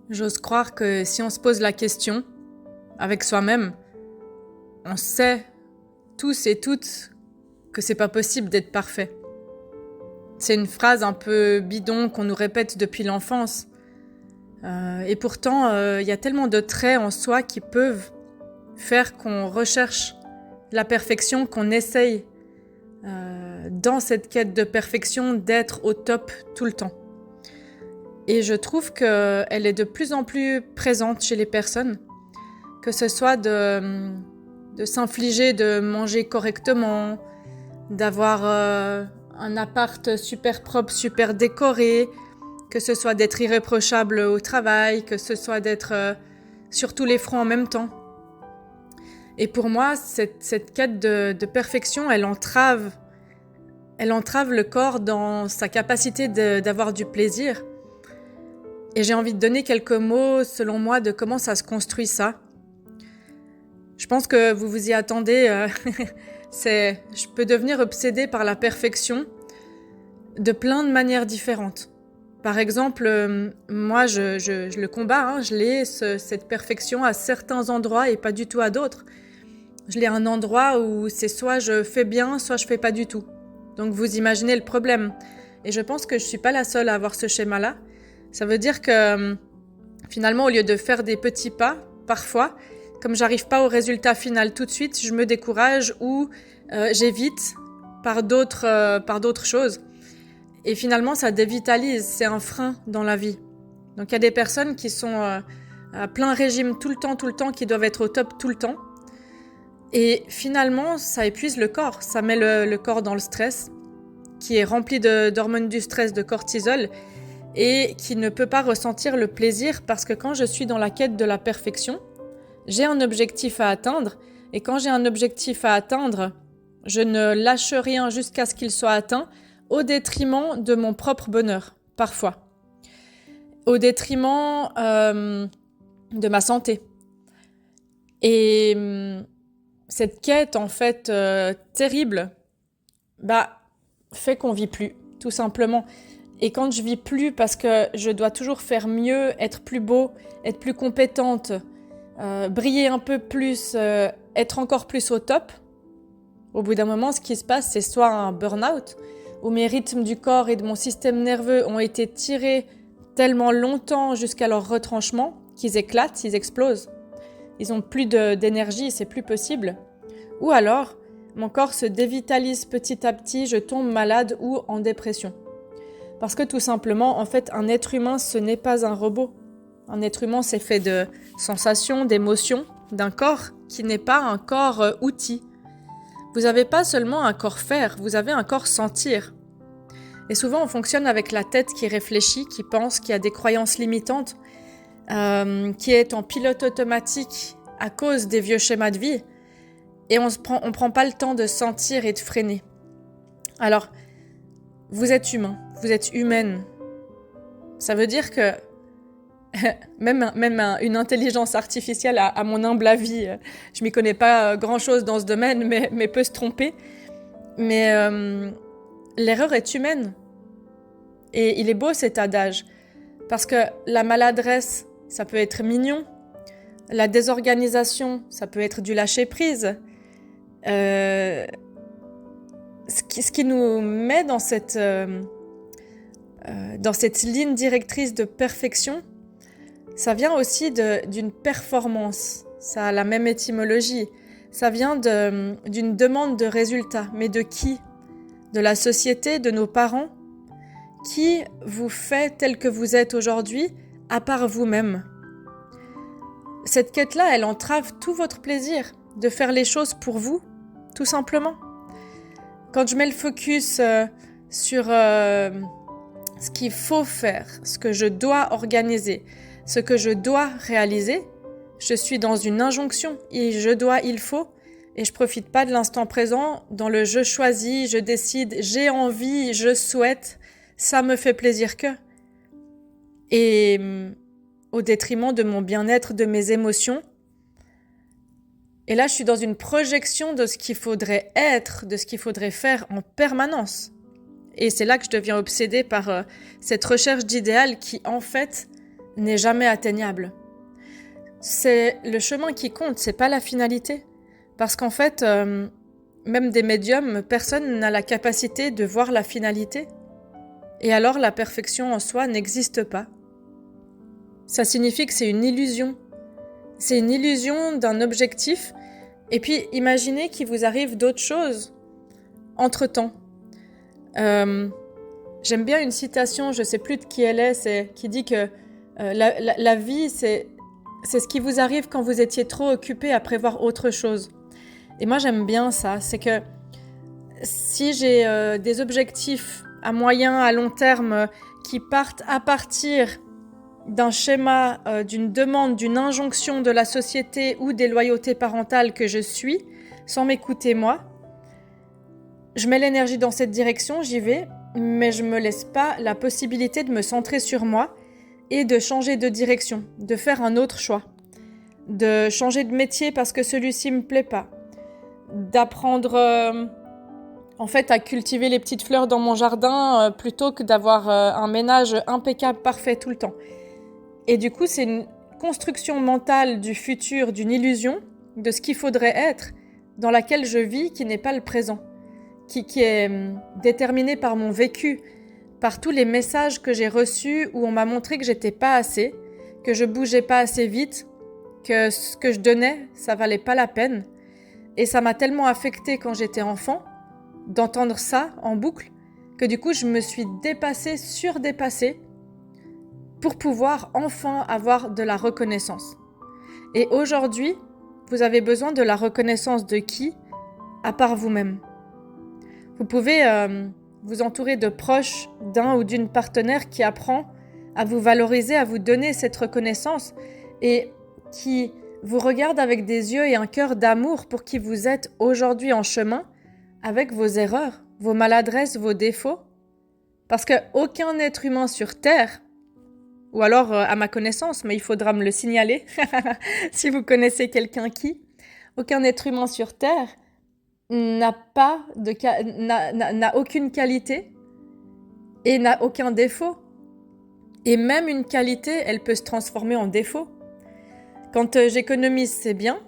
J'ose croire que si on se pose la question avec soi-même, on sait tous et toutes que c'est pas possible d'être parfait. C'est une phrase un peu bidon qu'on nous répète depuis l'enfance. Et pourtant, y a tellement de traits en soi qui peuvent faire qu'on recherche la perfection, qu'on essaye dans cette quête de perfection d'être au top tout le temps. Et je trouve qu'elle est de plus en plus présente chez les personnes, que ce soit de s'infliger de manger correctement, d'avoir un appart super propre, super décoré, que ce soit d'être irréprochable au travail, que ce soit d'être sur tous les fronts en même temps. Et pour moi, cette quête de perfection, elle entrave le corps dans sa capacité d'avoir du plaisir. Et j'ai envie de donner quelques mots, selon moi, de comment ça se construit ça. Je pense que vous vous y attendez. Je peux devenir obsédée par la perfection de plein de manières différentes. Par exemple, moi, je le combats, je l'ai, cette perfection à certains endroits et pas du tout à d'autres. Je l'ai à un endroit où c'est soit je fais bien, soit je fais pas du tout. Donc vous imaginez le problème. Et je pense que je suis pas la seule à avoir ce schéma-là. Ça veut dire que finalement, au lieu de faire des petits pas, parfois, comme j'arrive pas au résultat final tout de suite, je me décourage ou j'évite par d'autres choses. Et finalement, ça dévitalise, c'est un frein dans la vie. Donc il y a des personnes qui sont à plein régime tout le temps, qui doivent être au top tout le temps. Et finalement, ça épuise le corps, ça met le corps dans le stress, qui est rempli d'hormones du stress, de cortisol, et qui ne peut pas ressentir le plaisir parce que quand je suis dans la quête de la perfection, j'ai un objectif à atteindre, et quand j'ai un objectif à atteindre, je ne lâche rien jusqu'à ce qu'il soit atteint, au détriment de mon propre bonheur, parfois. Au détriment de ma santé. Et cette quête, en fait, terrible, fait qu'on vit plus, tout simplement. Et quand je vis plus parce que je dois toujours faire mieux, être plus beau, être plus compétente, briller un peu plus, être encore plus au top, au bout d'un moment, ce qui se passe, c'est soit un burn-out, où mes rythmes du corps et de mon système nerveux ont été tirés tellement longtemps jusqu'à leur retranchement qu'ils éclatent, ils explosent. Ils n'ont plus d'énergie, c'est plus possible. Ou alors, mon corps se dévitalise petit à petit, je tombe malade ou en dépression. Parce que tout simplement, en fait, un être humain, ce n'est pas un robot. Un être humain, c'est fait de sensations, d'émotions, d'un corps qui n'est pas un corps outil. Vous n'avez pas seulement un corps faire, vous avez un corps sentir. Et souvent, on fonctionne avec la tête qui réfléchit, qui pense, qui a des croyances limitantes, qui est en pilote automatique à cause des vieux schémas de vie. Et on prend pas le temps de sentir et de freiner. Alors, vous êtes humain, vous êtes humaine. Ça veut dire que même une intelligence artificielle, à mon humble avis, je m'y connais pas grand-chose dans ce domaine, mais peut se tromper. Mais l'erreur est humaine. Et il est beau cet adage. Parce que la maladresse, ça peut être mignon. La désorganisation, ça peut être du lâcher-prise. Ce qui nous met dans cette ligne directrice de perfection, ça vient aussi d'une performance. Ça a la même étymologie. Ça vient d'une demande de résultat. Mais de qui ? De la société, de nos parents ? Qui vous fait tel que vous êtes aujourd'hui, à part vous-même ? Cette quête-là, elle entrave tout votre plaisir de faire les choses pour vous, tout simplement. Quand je mets le focus sur ce qu'il faut faire, ce que je dois organiser, ce que je dois réaliser, je suis dans une injonction. Je dois, il faut, et je profite pas de l'instant présent dans le je choisis, je décide, j'ai envie, je souhaite, ça me fait plaisir que. Et au détriment de mon bien-être, de mes émotions. Et là, je suis dans une projection de ce qu'il faudrait être, de ce qu'il faudrait faire en permanence. Et c'est là que je deviens obsédée par cette recherche d'idéal qui, en fait, n'est jamais atteignable. C'est le chemin qui compte, c'est pas la finalité. Parce qu'en fait, même des médiums, personne n'a la capacité de voir la finalité. Et alors la perfection en soi n'existe pas. Ça signifie que c'est une illusion. C'est une illusion d'un objectif. Et puis imaginez qu'il vous arrive d'autres choses entre-temps. J'aime bien une citation, je ne sais plus de qui elle est, qui dit que la vie, c'est ce qui vous arrive quand vous étiez trop occupé à prévoir autre chose. Et moi, j'aime bien ça. C'est que si j'ai des objectifs à moyen, à long terme qui partent à partir d'un schéma, d'une demande, d'une injonction de la société ou des loyautés parentales que je suis, sans m'écouter moi, je mets l'énergie dans cette direction, j'y vais, mais je ne me laisse pas la possibilité de me centrer sur moi et de changer de direction, de faire un autre choix, de changer de métier parce que celui-ci ne me plaît pas, d'apprendre à cultiver les petites fleurs dans mon jardin plutôt que d'avoir un ménage impeccable, parfait tout le temps. Et du coup, c'est une construction mentale du futur, d'une illusion, de ce qu'il faudrait être, dans laquelle je vis, qui n'est pas le présent, qui est déterminée par mon vécu, par tous les messages que j'ai reçus où on m'a montré que j'étais pas assez, que je bougeais pas assez vite, que ce que je donnais, ça valait pas la peine. Et ça m'a tellement affectée quand j'étais enfant, d'entendre ça en boucle, que du coup, je me suis surdépassée, pour pouvoir enfin avoir de la reconnaissance. Et aujourd'hui, vous avez besoin de la reconnaissance de qui, à part vous-même. Vous pouvez vous entourer de proches, d'un ou d'une partenaire qui apprend à vous valoriser, à vous donner cette reconnaissance et qui vous regarde avec des yeux et un cœur d'amour pour qui vous êtes aujourd'hui en chemin, avec vos erreurs, vos maladresses, vos défauts. Parce qu'aucun être humain sur Terre, ou alors à ma connaissance, mais il faudra me le signaler, si vous connaissez quelqu'un aucun être humain sur Terre n'a aucune qualité et n'a aucun défaut. Et même une qualité, elle peut se transformer en défaut. Quand j'économise, c'est bien.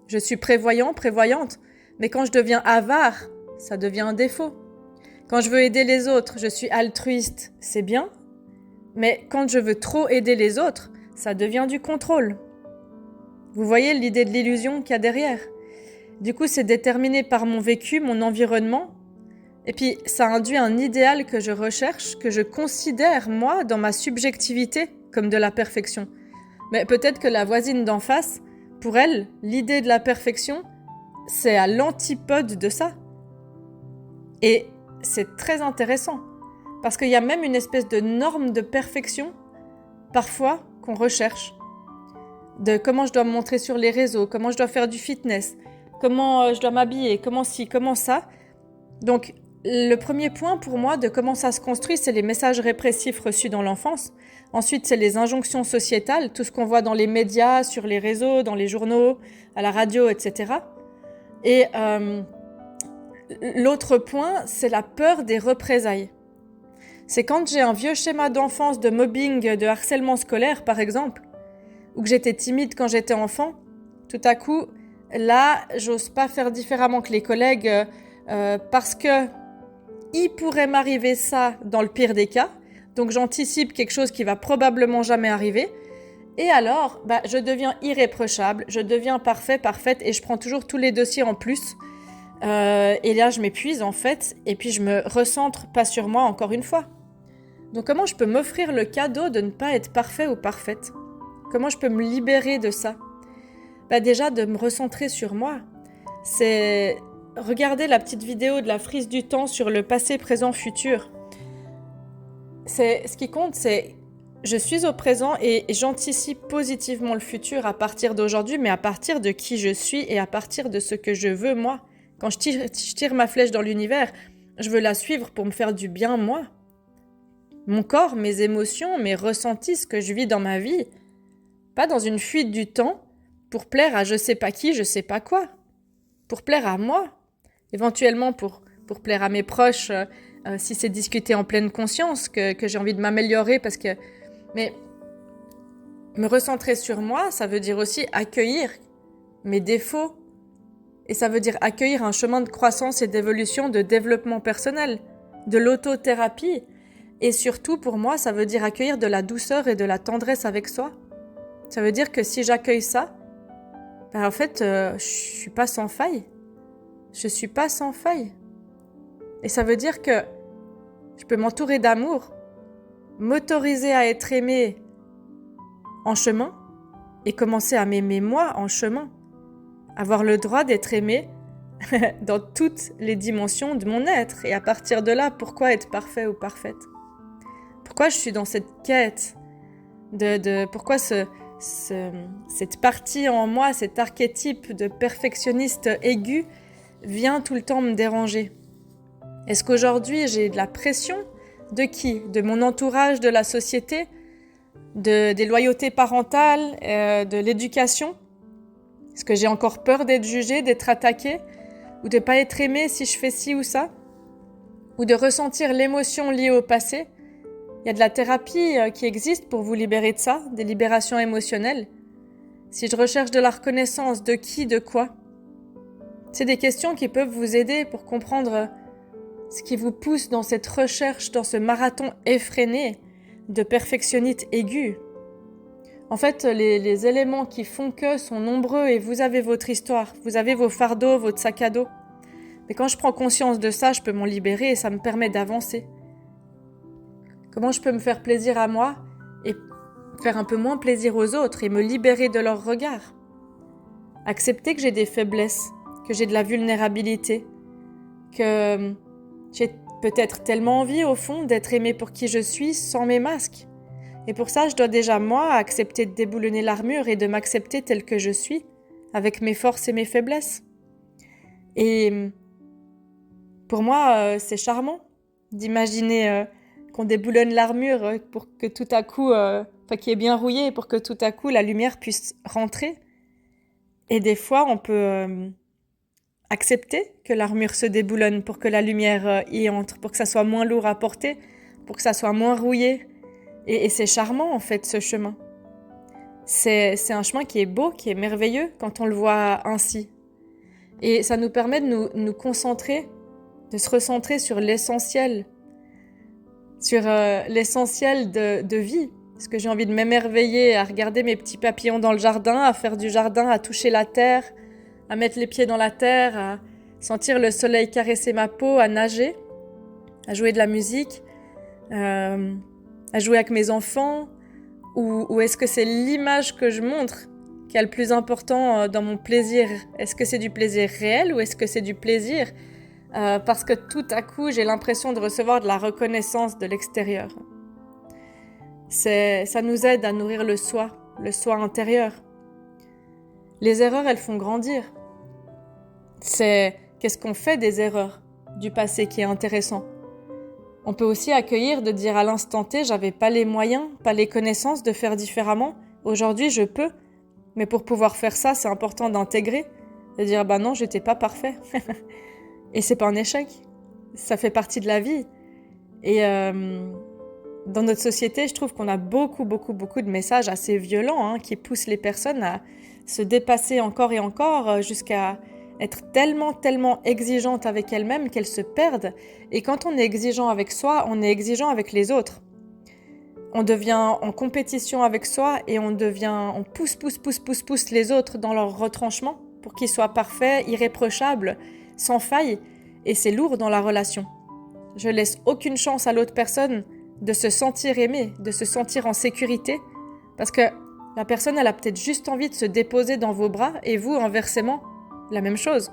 Je suis prévoyante. Mais quand je deviens avare, ça devient un défaut. Quand je veux aider les autres, je suis altruiste, c'est bien. Mais quand je veux trop aider les autres, ça devient du contrôle. Vous voyez l'idée de l'illusion qu'il y a derrière ? Du coup, c'est déterminé par mon vécu, mon environnement. Et puis, ça induit un idéal que je recherche, que je considère, moi, dans ma subjectivité, comme de la perfection. Mais peut-être que la voisine d'en face, pour elle, l'idée de la perfection, c'est à l'antipode de ça. Et c'est très intéressant. Parce qu'il y a même une espèce de norme de perfection, parfois, qu'on recherche. De comment je dois me montrer sur les réseaux, comment je dois faire du fitness, comment je dois m'habiller, comment ci, comment ça. Donc, le premier point pour moi de comment ça se construit, c'est les messages répressifs reçus dans l'enfance. Ensuite, c'est les injonctions sociétales, tout ce qu'on voit dans les médias, sur les réseaux, dans les journaux, à la radio, etc. Et l'autre point, c'est la peur des représailles. C'est quand j'ai un vieux schéma d'enfance de mobbing, de harcèlement scolaire, par exemple, ou que j'étais timide quand j'étais enfant, tout à coup, là, j'ose pas faire différemment que les collègues parce que il pourrait m'arriver ça dans le pire des cas, donc j'anticipe quelque chose qui va probablement jamais arriver, et alors, je deviens irréprochable, je deviens parfaite, et je prends toujours tous les dossiers en plus, et là, je m'épuise en fait, et puis je me recentre pas sur moi encore une fois. Donc comment je peux m'offrir le cadeau de ne pas être parfait ou parfaite ? Comment je peux me libérer de ça ? Déjà, de me recentrer sur moi. C'est regarder la petite vidéo de la frise du temps sur le passé, présent, futur. Ce qui compte, c'est je suis au présent et j'anticipe positivement le futur à partir d'aujourd'hui, mais à partir de qui je suis et à partir de ce que je veux moi. Quand je tire ma flèche dans l'univers, je veux la suivre pour me faire du bien moi. Mon corps, mes émotions, mes ressentis, ce que je vis dans ma vie. Pas dans une fuite du temps pour plaire à je sais pas qui, je sais pas quoi. Pour plaire à moi. Éventuellement pour plaire à mes proches, si c'est discuté en pleine conscience, que j'ai envie de m'améliorer parce que... Mais Me recentrer sur moi, ça veut dire aussi accueillir mes défauts. Et ça veut dire accueillir un chemin de croissance et d'évolution, de développement personnel, de l'autothérapie. Et surtout, pour moi, ça veut dire accueillir de la douceur et de la tendresse avec soi. Ça veut dire que si j'accueille ça, en fait, je suis pas sans faille. Je suis pas sans faille. Et ça veut dire que je peux m'entourer d'amour, m'autoriser à être aimé en chemin et commencer à m'aimer moi en chemin. Avoir le droit d'être aimé dans toutes les dimensions de mon être. Et à partir de là, pourquoi être parfait ou parfaite? Pourquoi je suis dans cette quête pourquoi cette partie en moi, cet archétype de perfectionniste aigu vient tout le temps me déranger? Est-ce qu'aujourd'hui j'ai de la pression? De qui? De mon entourage, de la société, des loyautés parentales, de l'éducation? Est-ce que j'ai encore peur d'être jugée, d'être attaquée, ou de ne pas être aimée si je fais ci ou ça? Ou de ressentir l'émotion liée au passé? Il y a de la thérapie qui existe pour vous libérer de ça, des libérations émotionnelles. Si je recherche de la reconnaissance, de qui, de quoi? C'est des questions qui peuvent vous aider pour comprendre ce qui vous pousse dans cette recherche, dans ce marathon effréné de perfectionniste aigu. En fait, les éléments qui font que sont nombreux et vous avez votre histoire, vous avez vos fardeaux, votre sac à dos. Mais quand je prends conscience de ça, je peux m'en libérer et ça me permet d'avancer. Comment je peux me faire plaisir à moi et faire un peu moins plaisir aux autres et me libérer de leur regard? Accepter que j'ai des faiblesses, que j'ai de la vulnérabilité, que j'ai peut-être tellement envie au fond d'être aimée pour qui je suis sans mes masques. Et pour ça, je dois déjà, moi, accepter de déboulonner l'armure et de m'accepter telle que je suis, avec mes forces et mes faiblesses. Et pour moi, c'est charmant d'imaginer qu'on déboulonne l'armure pour que tout à coup, qui est bien rouillée, pour que tout à coup, la lumière puisse rentrer. Et des fois, on peut accepter que l'armure se déboulonne pour que la lumière y entre, pour que ça soit moins lourd à porter, pour que ça soit moins rouillé. Et c'est charmant, en fait, ce chemin. C'est un chemin qui est beau, qui est merveilleux quand on le voit ainsi. Et ça nous permet de nous concentrer, de se recentrer sur l'essentiel, de vie. Parce que j'ai envie de m'émerveiller à regarder mes petits papillons dans le jardin, à faire du jardin, à toucher la terre, à mettre les pieds dans la terre, à sentir le soleil caresser ma peau, à nager, à jouer de la musique, à jouer avec mes enfants, ou est-ce que c'est l'image que je montre qui a le plus important dans mon plaisir? Est-ce que c'est du plaisir réel ou est-ce que c'est du plaisir parce que tout à coup j'ai l'impression de recevoir de la reconnaissance de l'extérieur? Ça nous aide à nourrir le soi intérieur. Les erreurs, elles font grandir. C'est qu'est-ce qu'on fait des erreurs du passé qui est intéressant. On peut aussi accueillir de dire à l'instant T, j'avais pas les moyens, pas les connaissances de faire différemment. Aujourd'hui, je peux. Mais pour pouvoir faire ça, c'est important d'intégrer, de dire non, j'étais pas parfait. Et c'est pas un échec. Ça fait partie de la vie. Et dans notre société, je trouve qu'on a beaucoup de messages assez violents qui poussent les personnes à se dépasser encore et encore jusqu'à être tellement exigeante avec elles-mêmes qu'elles se perdent. Et quand on est exigeant avec soi, on est exigeant avec les autres. On devient en compétition avec soi et on pousse les autres dans leur retranchement pour qu'ils soient parfaits, irréprochables, sans faille. Et c'est lourd dans la relation. Je laisse aucune chance à l'autre personne de se sentir aimée, de se sentir en sécurité, parce que la personne, elle a peut-être juste envie de se déposer dans vos bras et vous, inversement, la même chose.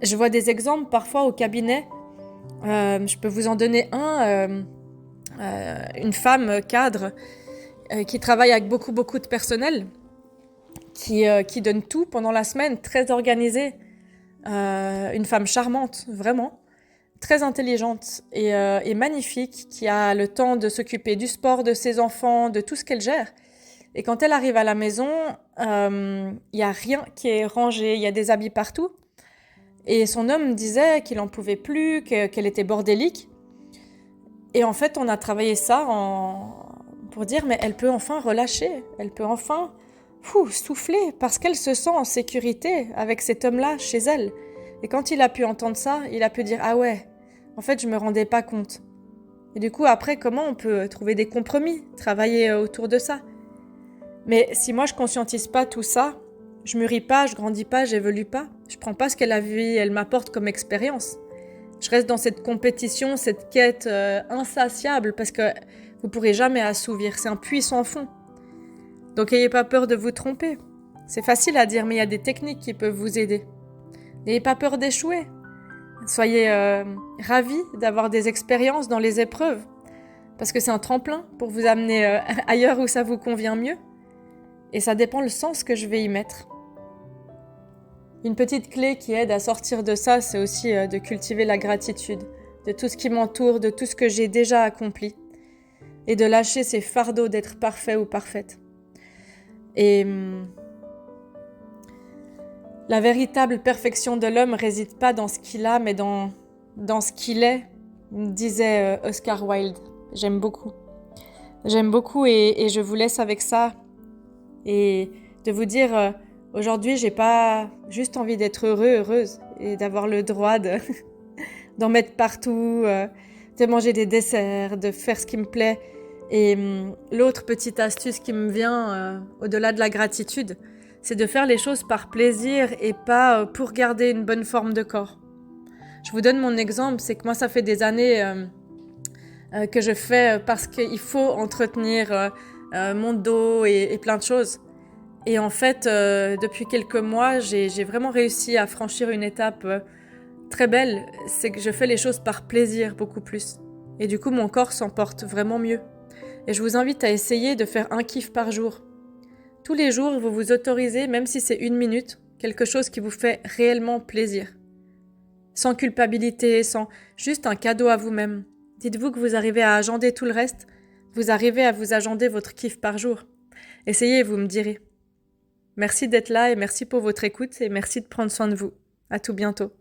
Je vois des exemples parfois au cabinet. Je peux vous en donner un. Une femme cadre qui travaille avec beaucoup de personnel, qui donne tout pendant la semaine, très organisée. Une femme charmante, vraiment, très intelligente et magnifique, qui a le temps de s'occuper du sport, de ses enfants, de tout ce qu'elle gère. Et quand elle arrive à la maison, y a rien qui est rangé, il y a des habits partout. Et son homme disait qu'il n'en pouvait plus, qu'elle était bordélique. Et en fait, on a travaillé ça pour dire mais elle peut enfin relâcher, elle peut enfin souffler parce qu'elle se sent en sécurité avec cet homme-là chez elle. Et quand il a pu entendre ça, il a pu dire ah ouais, en fait je me rendais pas compte. Et du coup après comment on peut trouver des compromis, travailler autour de ça. Mais si moi je conscientise pas tout ça, je mûris pas, je grandis pas, j'évolue pas, je prends pas ce qu'elle a vu, elle m'apporte comme expérience. Je reste dans cette compétition, cette quête insatiable parce que vous pourrez jamais assouvir, c'est un puits sans fond. Donc n'ayez pas peur de vous tromper. C'est facile à dire, mais il y a des techniques qui peuvent vous aider. N'ayez pas peur d'échouer. Soyez ravis d'avoir des expériences dans les épreuves, parce que c'est un tremplin pour vous amener ailleurs où ça vous convient mieux. Et ça dépend le sens que je vais y mettre. Une petite clé qui aide à sortir de ça, c'est aussi de cultiver la gratitude, de tout ce qui m'entoure, de tout ce que j'ai déjà accompli, et de lâcher ces fardeaux d'être parfait ou parfaite. Et la véritable perfection de l'homme réside pas dans ce qu'il a, mais dans ce qu'il est, disait Oscar Wilde. J'aime beaucoup et je vous laisse avec ça et de vous dire aujourd'hui j'ai pas juste envie d'être heureuse et d'avoir le droit d'en mettre partout, de manger des desserts, de faire ce qui me plaît. Et l'autre petite astuce qui me vient au-delà de la gratitude, c'est de faire les choses par plaisir et pas pour garder une bonne forme de corps. Je vous donne mon exemple, c'est que moi ça fait des années que je fais parce qu'il faut entretenir mon dos et plein de choses. Et en fait, depuis quelques mois, j'ai vraiment réussi à franchir une étape très belle, c'est que je fais les choses par plaisir beaucoup plus. Et du coup, mon corps s'en porte vraiment mieux. Et je vous invite à essayer de faire un kiff par jour. Tous les jours, vous vous autorisez, même si c'est 1 minute, quelque chose qui vous fait réellement plaisir. Sans culpabilité, sans juste un cadeau à vous-même. Dites-vous que vous arrivez à agender tout le reste, vous arrivez à vous agender votre kiff par jour. Essayez et vous me direz. Merci d'être là et merci pour votre écoute et merci de prendre soin de vous. À tout bientôt.